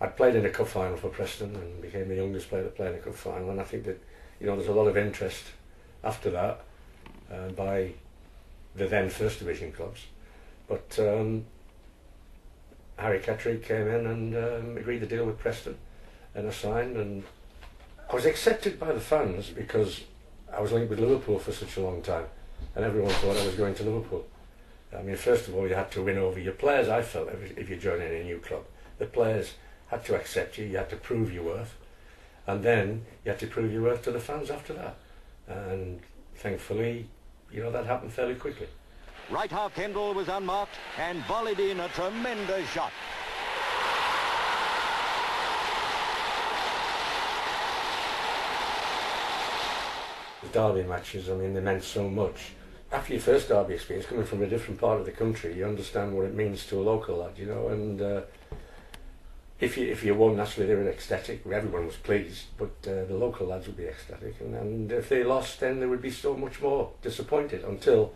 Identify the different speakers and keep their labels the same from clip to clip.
Speaker 1: I played in a cup final for Preston and became the youngest player to play in a cup final, and I think that, you know, there's a lot of interest after that by the then first division clubs. But Harry Catterick came in and agreed to deal with Preston, and I signed, and I was accepted by the fans because I was linked with Liverpool for such a long time, and everyone thought I was going to Liverpool. I mean, first of all, you had to win over your players. I felt if you join in a new club, the players had to accept you, you had to prove your worth, and then you had to prove your worth to the fans after that. And thankfully, you know, that happened fairly quickly.
Speaker 2: Right half Kendall was unmarked and volleyed in a tremendous shot.
Speaker 1: The derby matches, I mean, they meant so much. After your first derby experience, coming from a different part of the country, you understand what it means to a local lad, you know, and if you won, naturally they were ecstatic, everyone was pleased, but the local lads would be ecstatic, and if they lost, then they would be so much more disappointed until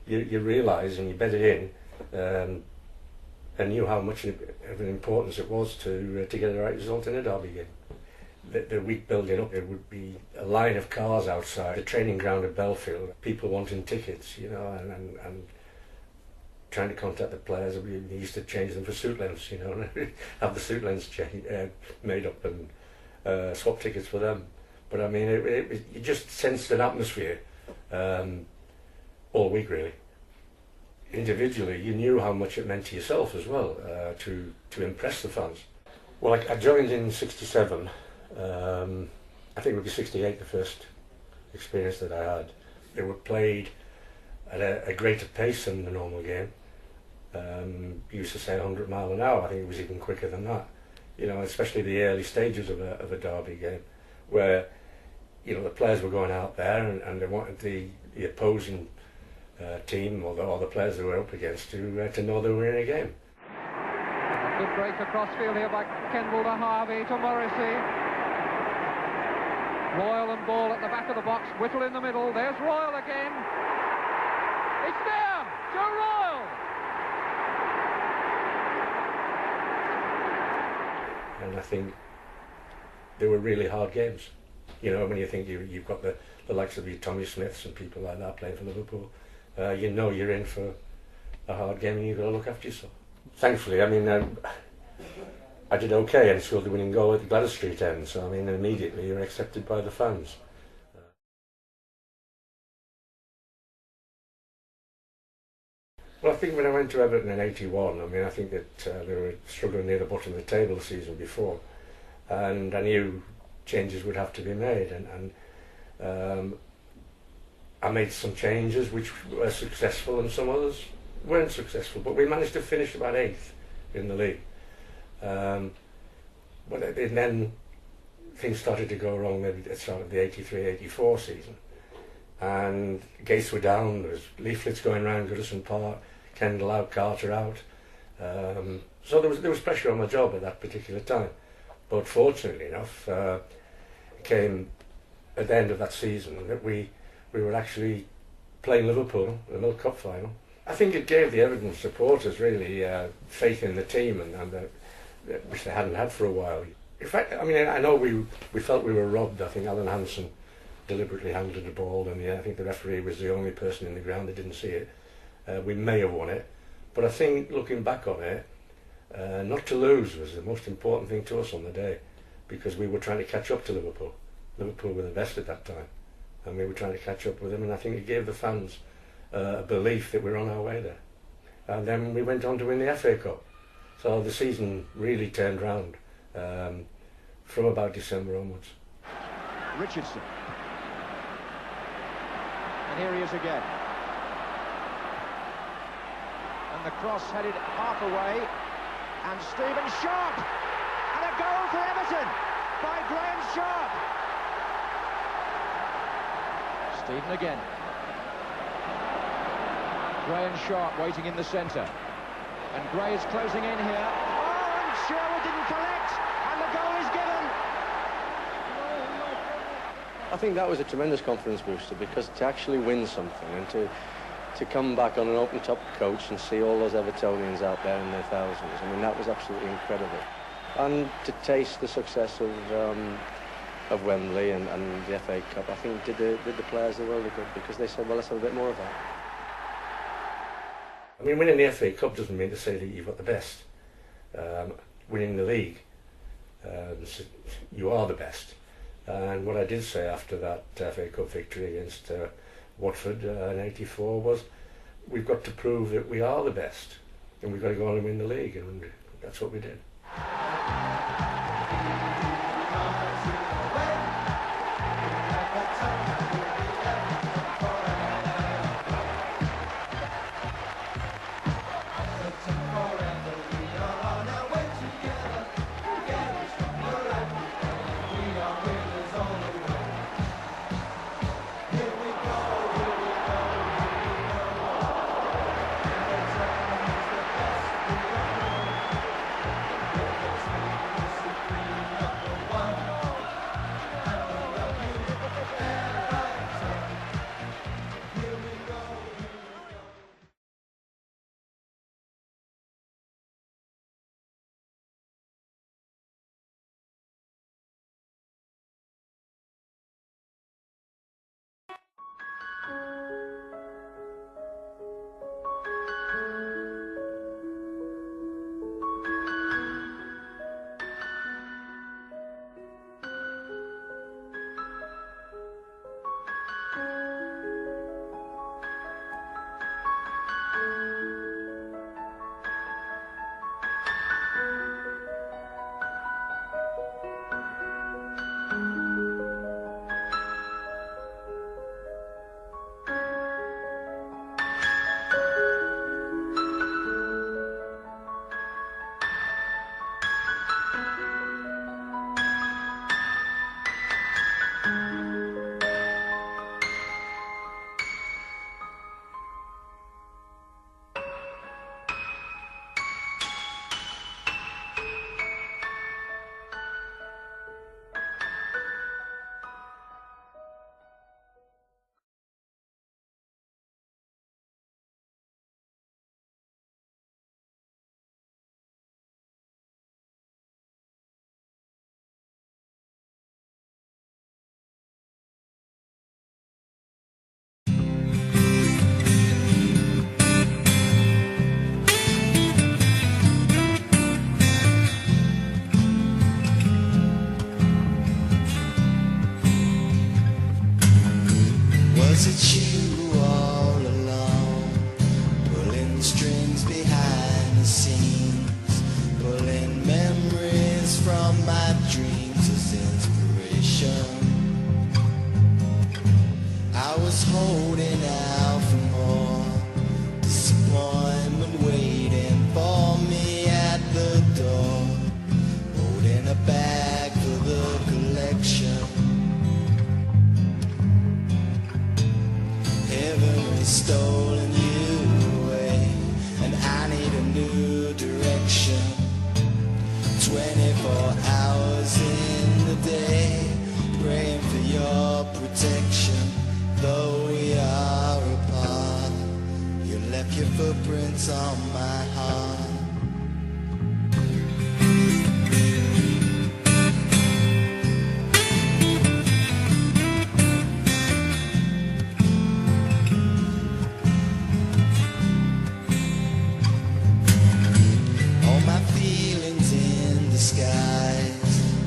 Speaker 1: you realise and you bed it in and knew how much of an importance it was to get the right result in a derby game. The week building up, there would be a line of cars outside the training ground at Belfield, people wanting tickets, you know, and trying to contact the players. We used to change them for suit lengths, you know, and have the suit lengths made up and swap tickets for them. But I mean, you just sensed an atmosphere all week, really. Individually, you knew how much it meant to yourself as well, to impress the fans. Well, I joined in '67. I think it would be '68, the first experience that I had. They were played at a greater pace than the normal game. Used to say 100 miles an hour. I think it was even quicker than that. You know, especially the early stages of a derby game, where, you know, the players were going out there and they wanted the opposing team or the players they were up against to know they were in a game.
Speaker 3: Good break across field here by Kendall to Harvey to Morrissey. Royal and Ball at the back of the box, Whittle in the middle, there's Royal again. It's there, Joe Royal!
Speaker 1: And I think they were really hard games. You know, when you think you've got the likes of your Tommy Smiths and people like that playing for Liverpool, you know you're in for a hard game and you've got to look after yourself. Thankfully, I mean, I did okay and scored the winning goal at the Gladys Street end, so I mean, immediately you're accepted by the fans. Well, I think when I went to Everton in '81, I mean, I think that they were struggling near the bottom of the table the season before, and I knew changes would have to be made, and I made some changes which were successful and some others weren't successful, but we managed to finish about 8th in the league. But then things started to go wrong maybe at the start of the '83-'84 season, and gates were down, there was leaflets going around Goodison Park, Kendall out, Carter out, so there was pressure on my job at that particular time. But fortunately enough, it came at the end of that season that we were actually playing Liverpool in the Milk Cup final. I think it gave the Everton supporters really faith in the team, and which they hadn't had for a while. In fact, I mean, I know we felt we were robbed. I think Alan Hansen deliberately handled the ball, and I think the referee was the only person in the ground that didn't see it. We may have won it, but I think looking back on it, not to lose was the most important thing to us on the day, because we were trying to catch up to Liverpool. Liverpool were the best at that time, and we were trying to catch up with them, and I think it gave the fans a belief that we're on our way there. And then we went on to win the FA Cup. So the season really turned round from about December onwards.
Speaker 2: Richardson. And here he is again. And the cross headed half away. And Stephen Sharp. And a goal for Everton by Graham Sharp. Stephen again. Gray and Sharp waiting in the centre. And Gray is closing in here. Oh, and Sherwood didn't collect, and the goal is given.
Speaker 1: I think that was a tremendous confidence booster, because to actually win something and to come back on an open-top coach and see all those Evertonians out there in their thousands, I mean, that was absolutely incredible.
Speaker 4: And to taste the success of Wembley and the FA Cup, I think did the players the world of good, because they said, well, let's have a bit more of that.
Speaker 1: I mean, winning the FA Cup doesn't mean to say that you've got the best. Winning the league, you are the best. And what I did say after that FA Cup victory against Watford in '84 was, we've got to prove that we are the best, and we've got to go on and win the league, and that's what we did.
Speaker 5: Was it you all along, pulling the strings behind the scenes, pulling memories from my dreams as inspiration? I was holding out for more, disappointment waiting for me at the door, holding a bag for the collection. Heaven has stolen you away, and I need a new direction. 24 hours in the day, praying for your protection. Though we are apart, you left your footprints on my heart.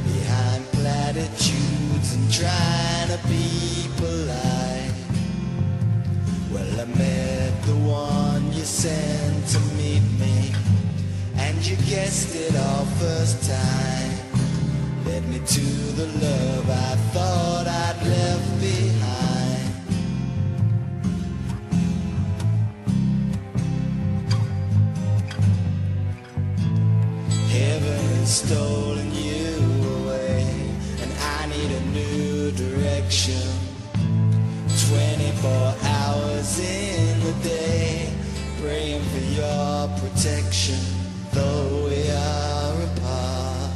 Speaker 5: Behind platitudes and trying to be polite. Well, I met the one you sent to meet me, and you guessed it all first time. Led me to the love I thought I'd left behind. Heaven has stolen you away, and I need a new direction. 24 hours in the day, praying for your protection. Though we are apart,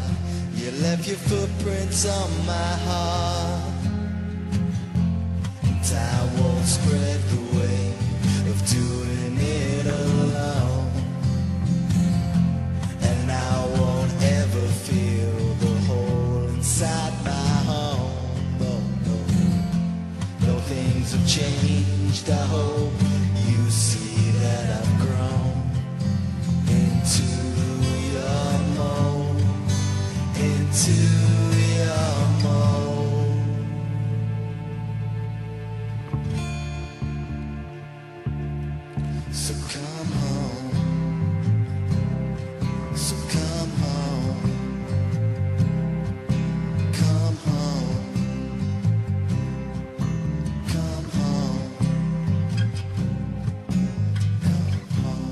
Speaker 5: you left your footprints on my heart. And I won't spread the weight of doing it alone, and I won't ever feel times have changed. I hope you see that I've grown into your mold, into your mold. So come home, so come home, come home, come home, come home.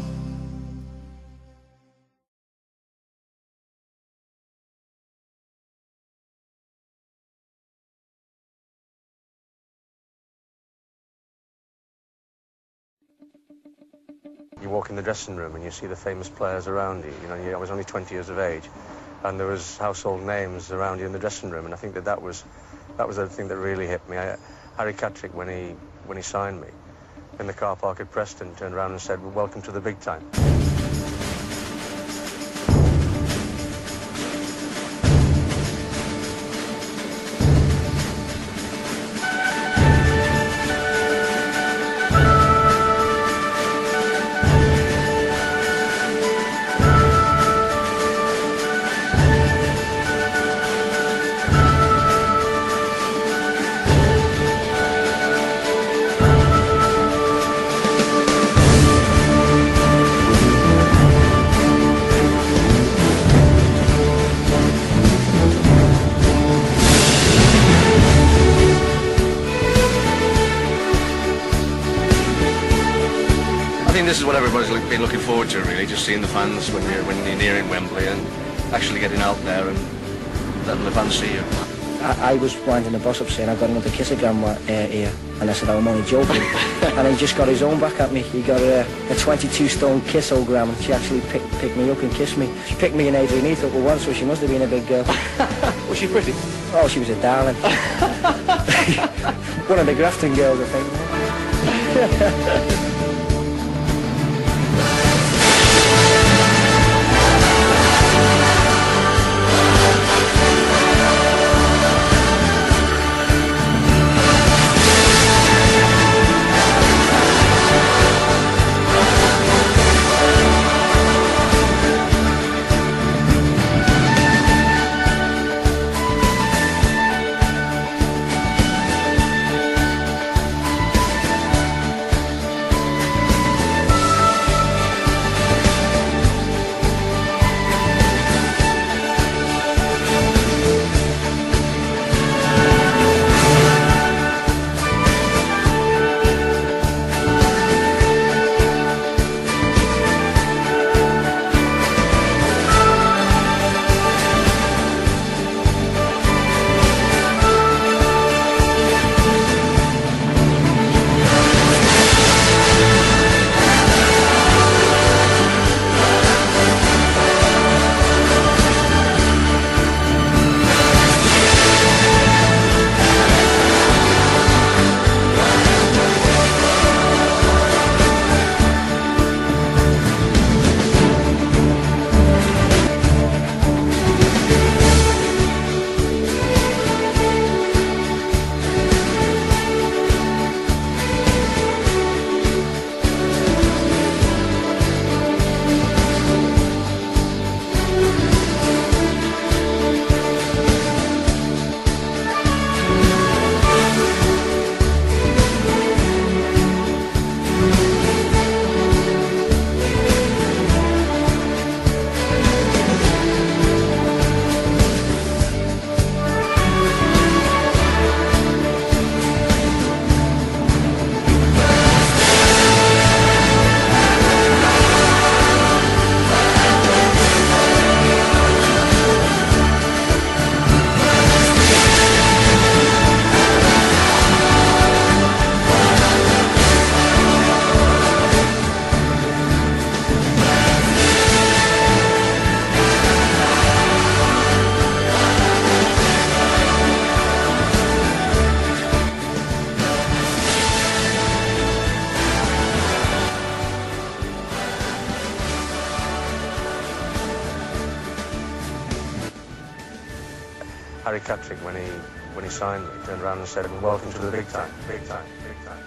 Speaker 4: You walk in the dressing room and you see the famous players around you. You know, I was only 20 years of age, and there was household names around you in the dressing room, and I think that was the thing that really hit me. Harry Catrick, when he signed me in the car park at Preston, turned around and said, "Well, welcome to the big time."
Speaker 6: I think this is what everybody's been looking forward to, really, just seeing the fans when you're nearing Wembley and actually getting out there and letting the fans see you.
Speaker 7: I was winding the boss up saying, "I've got another kissogram here," and I said, "I'm only joking." And he just got his own back at me. He got a 22-stone kissogram, and she actually picked me up and kissed me. She picked me and Adrian Heath up at once, so she must have been a big girl.
Speaker 6: Was she pretty?
Speaker 7: Oh, she was a darling. One of the Grafton girls, I think.
Speaker 4: Harry Catrick, when when he signed me, he turned around and said, "Welcome to the big time, big time, big time."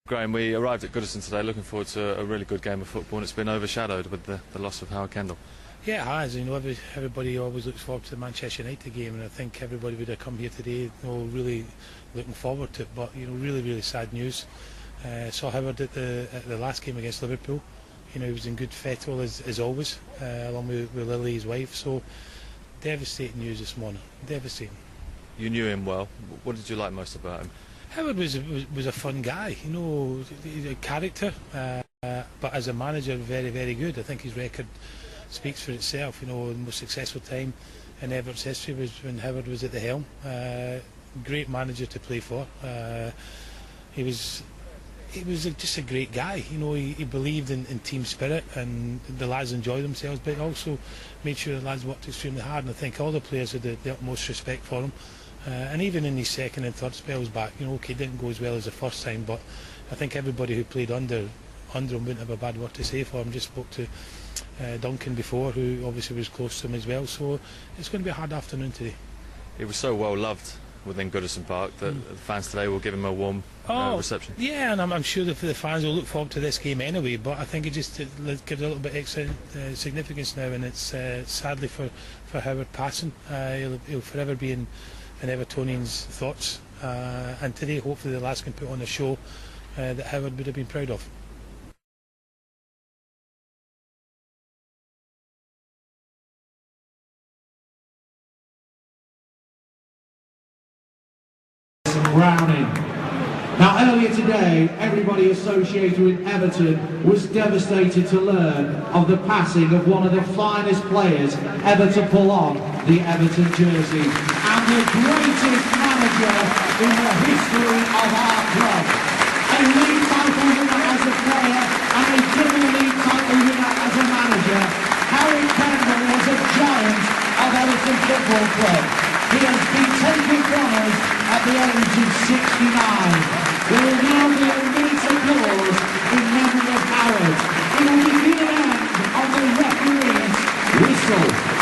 Speaker 8: Graham, we arrived at Goodison today looking forward to a really good game of football, and it's been overshadowed with the loss of Howard Kendall.
Speaker 9: Yeah, it has. You know, everybody always looks forward to the Manchester United game, and I think everybody would have come here today, you know, really looking forward to it. But you know, really sad news. Saw Howard at the last game against Liverpool. You know, he was in good fettle as always, along with Lily, his wife. So devastating news this morning. Devastating.
Speaker 8: You knew him well. What did you like most about him?
Speaker 9: Howard was a fun guy, you know, he's a character, but as a manager, very good. I think his record speaks for itself. You know, the most successful time in Everton's history was when Howard was at the helm. Great manager to play for. He was just a great guy. You know, he believed in team spirit, and the lads enjoyed themselves, but also made sure the lads worked extremely hard. And I think all the players had the utmost respect for him. And even in his second and third spells back, you know, okay, it didn't go as well as the first time, but I think everybody who played under him wouldn't have a bad word to say for him. Just spoke to Duncan before, who obviously was close to him as well, so it's going to be a hard afternoon today.
Speaker 8: He was so well loved within Goodison Park that the fans today will give him a warm reception. Yeah,
Speaker 9: and I'm sure that the fans will look forward to this game anyway, but I think it just gives a little bit extra significance now, and it's sadly for Howard passing. He'll forever be in Evertonians' thoughts, and today hopefully the lads can put on a show that Howard would have been proud of.
Speaker 10: Browning. Now earlier today, everybody associated with Everton was devastated to learn of the passing of one of the finest players ever to pull on the Everton jersey, and the greatest manager in the history of our club. A league title winner as a player and a Premier League title winner as a manager, Harry Kendall was a giant of Everton Football Club. He has been taken from us at the age of 69. There will now be a minute applause in memory of Howard. It will begin and end on the referee's whistle.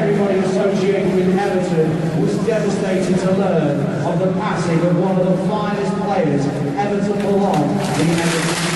Speaker 10: Everybody associated with Everton was devastated to learn of the passing of one of the finest players Everton belong in Everton.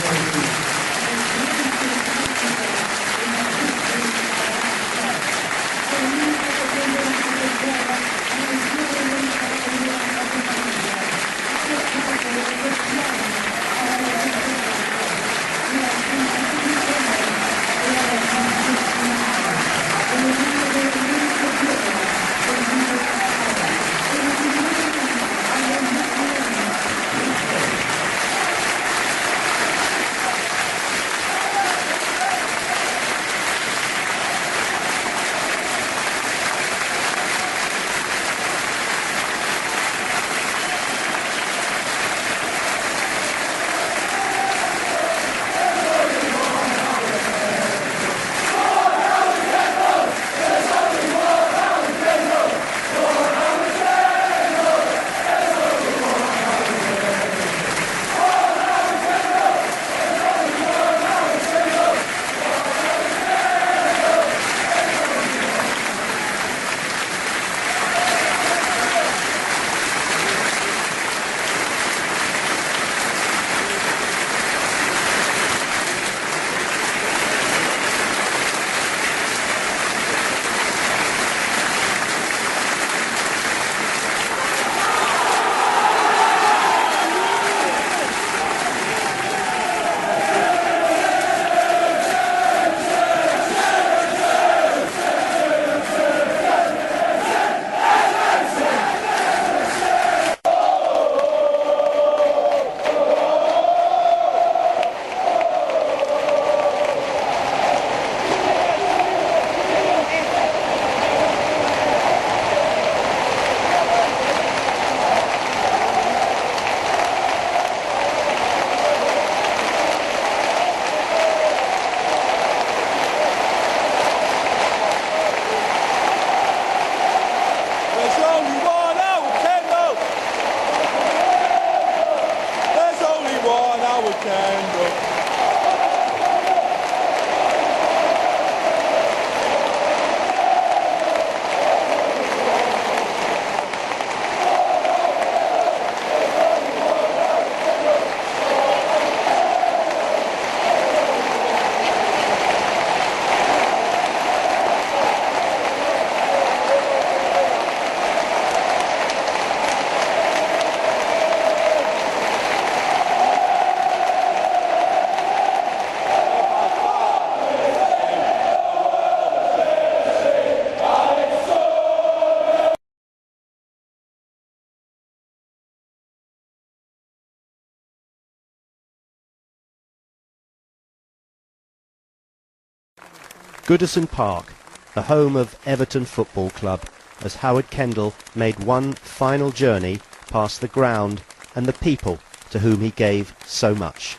Speaker 11: Goodison Park, the home of Everton Football Club, as Howard Kendall made one final journey past the ground and the people to whom he gave so much.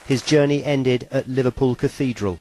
Speaker 11: his journey ended at Liverpool Cathedral.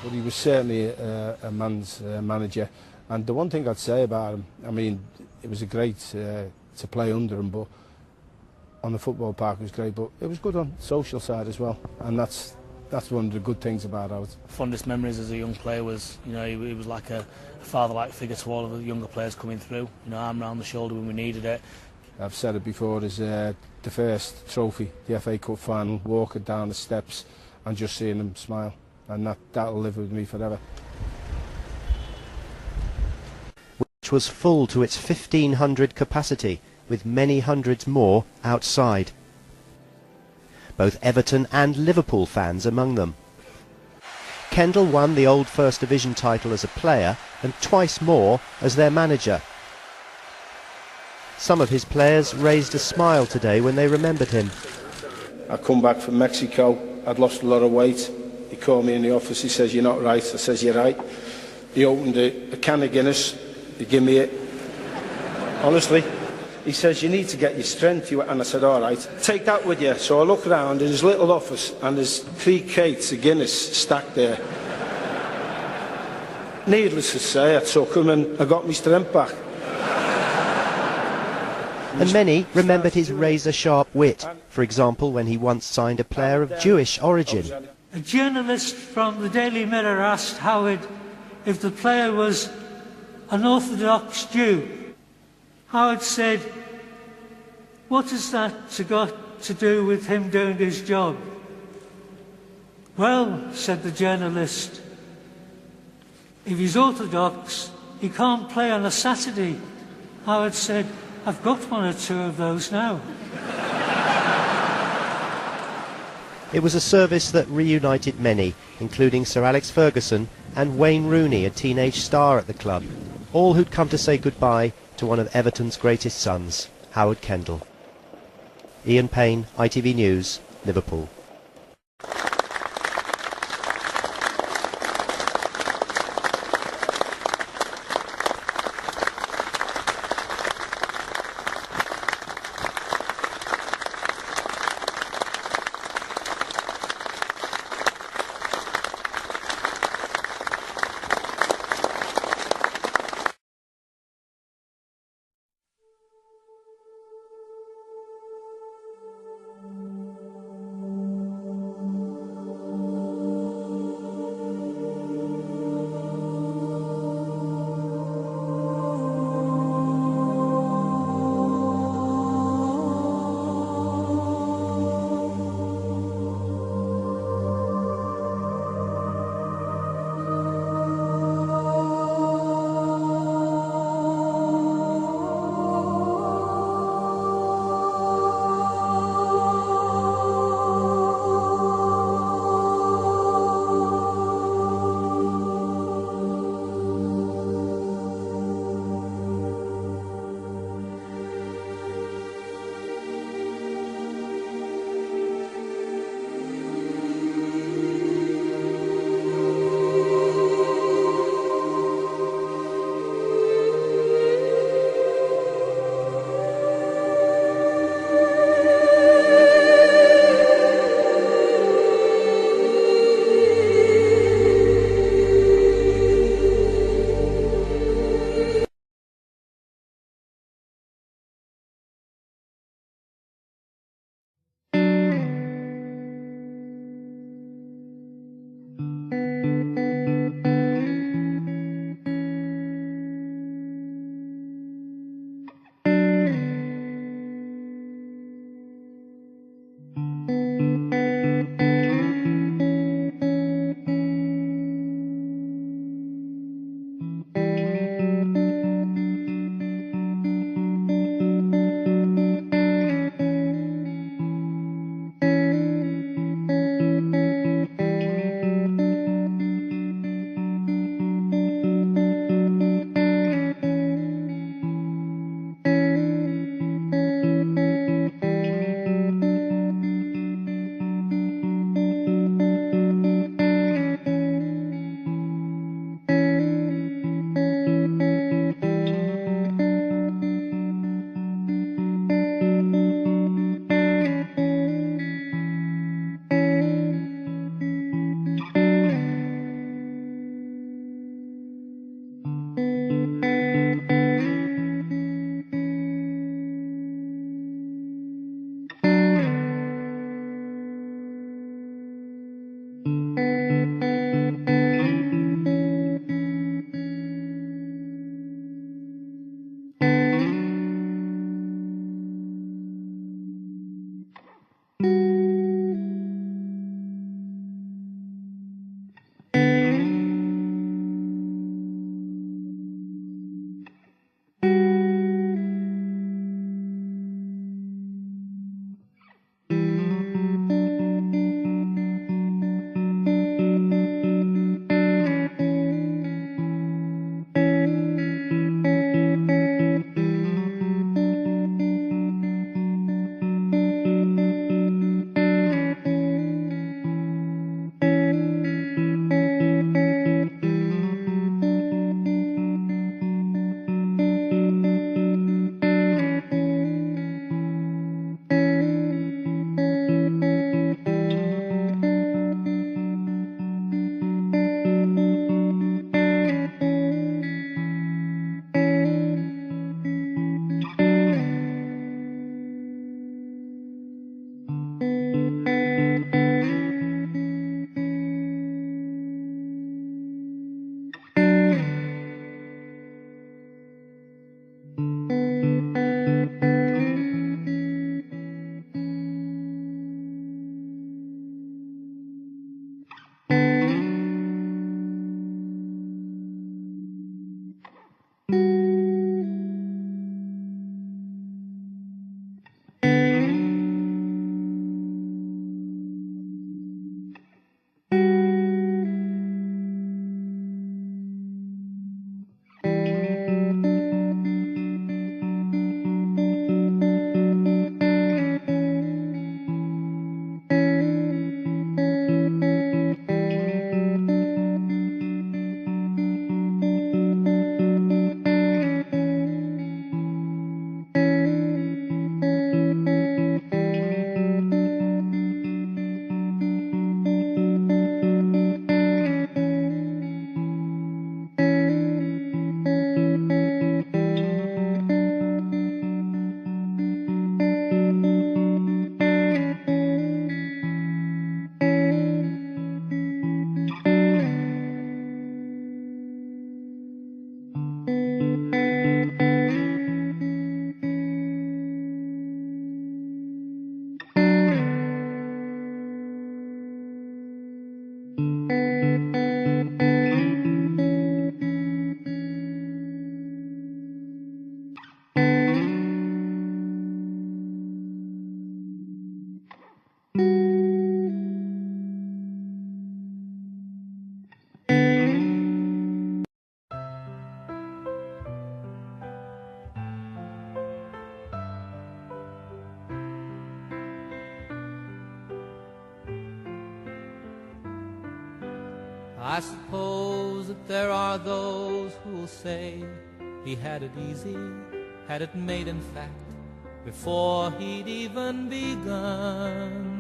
Speaker 12: But he was certainly a man's manager, and the one thing I'd say about him, I mean, it was great to play under him, but on the football park it was great, but it was good on the social side as well, and that's one of the good things about Howard.
Speaker 13: Fondest memories as a young player was, you know, he was like a father-like figure to all of the younger players coming through, you know, arm round the shoulder when we needed it. I've said it before, is the first trophy, the FA Cup final, walking down the steps and just seeing him smile. And that'll live with me forever.
Speaker 11: Which was full to its 1,500 capacity, with many hundreds more outside. Both Everton and Liverpool fans among them. Kendall won the old First Division title as a player and twice more as their manager. Some of his players raised a smile today when they remembered him.
Speaker 12: I come back from Mexico, I'd lost a lot of weight. He called me in the office, he says, "You're not right." I says, "You're right." He opened a can of Guinness, he gave me it. Honestly. He says, "You need to get your strength." And I said, "All right, take that with you." So I look around in his little office and there's 3 cates of Guinness stacked there. Needless to say, I took them and I got my strength back.
Speaker 11: And many remembered his razor-sharp wit, for example when he once signed a player of Jewish origin.
Speaker 14: A journalist from the Daily Mirror asked Howard if the player was an Orthodox Jew. Howard said, "What has that got to do with him doing his job?" "Well," said the journalist, "if he's Orthodox, he can't play on a Saturday." Howard said, "I've got 1 or 2 of those now."
Speaker 11: It was a service that reunited many, including Sir Alex Ferguson and Wayne Rooney, a teenage star at the club, all who'd come to say goodbye to one of Everton's greatest sons, Howard Kendall. Ian Payne, ITV News, Liverpool.
Speaker 15: I suppose that there are those who'll say he had it easy, had it made in fact, before he'd even begun.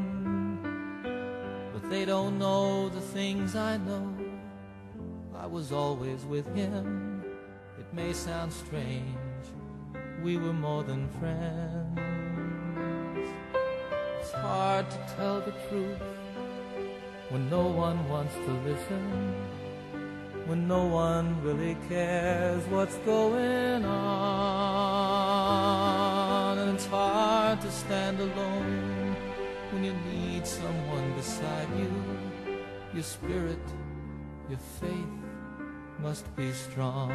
Speaker 15: But they don't know the things I know. I was always with him. It may sound strange, we were more than friends. It's hard to tell the truth when no one wants to listen, when no one really cares what's going on. And it's hard to stand alone when you need someone beside you. Your spirit, your faith must be strong.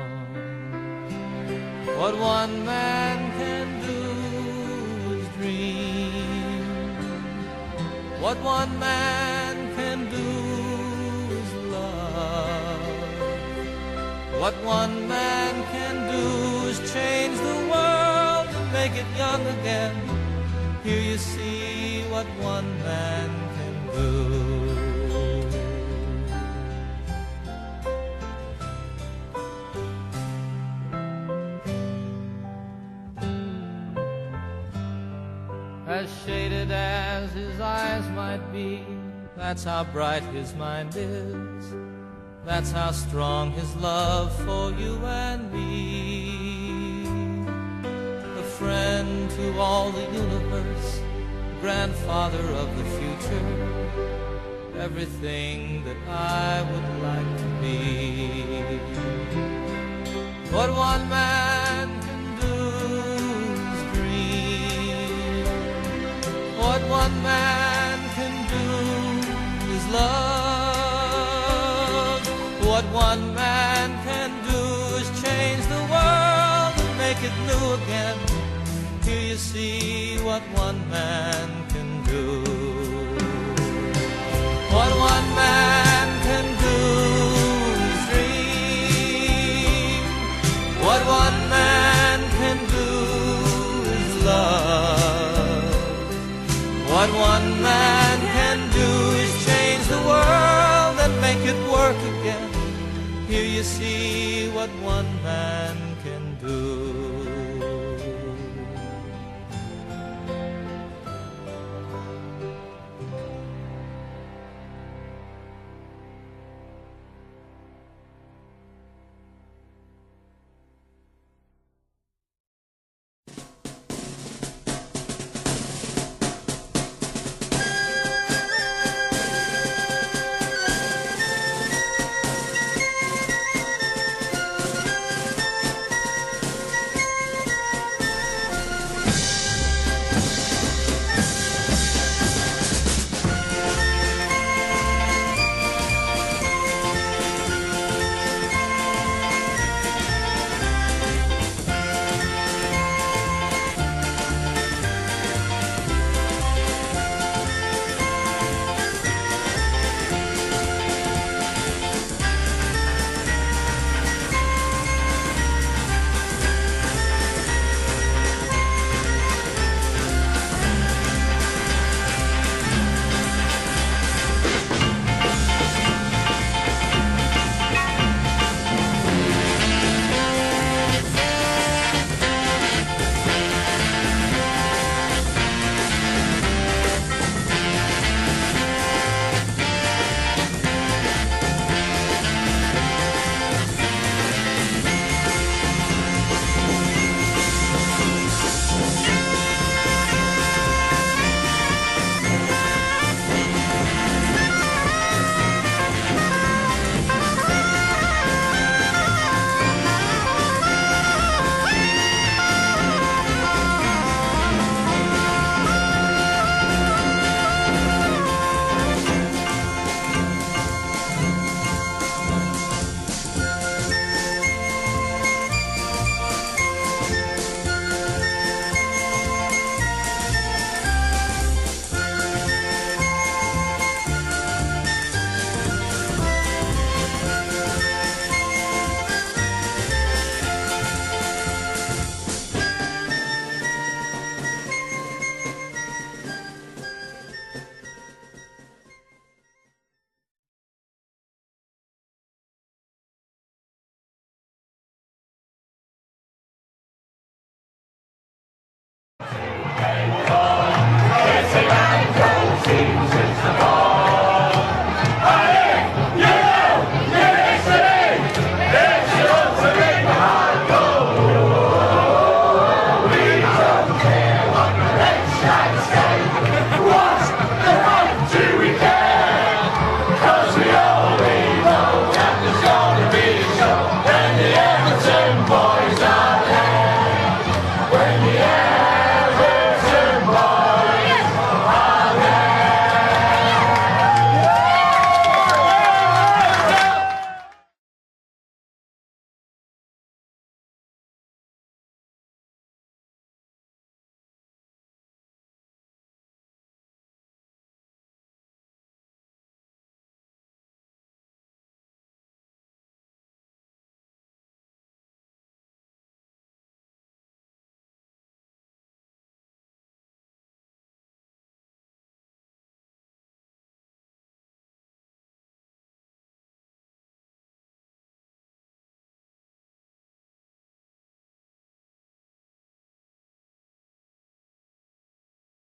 Speaker 15: What one man can do is dream. What one man can do is love. What one man can do is change the world and make it young again. Here you see what one man can do. As shaded as his eyes might be, that's how bright his mind is. That's how strong his love for you and me. A friend to all the universe, grandfather of the future, everything that I would like to be. What one man can do is dream. What one man can do is love. What one man can do is change the world and make it new again. Here you see what one man can do. What one man can do is dream. What one man can do is love. What one man can do is change the world and make it work again. Here you see what one man can do.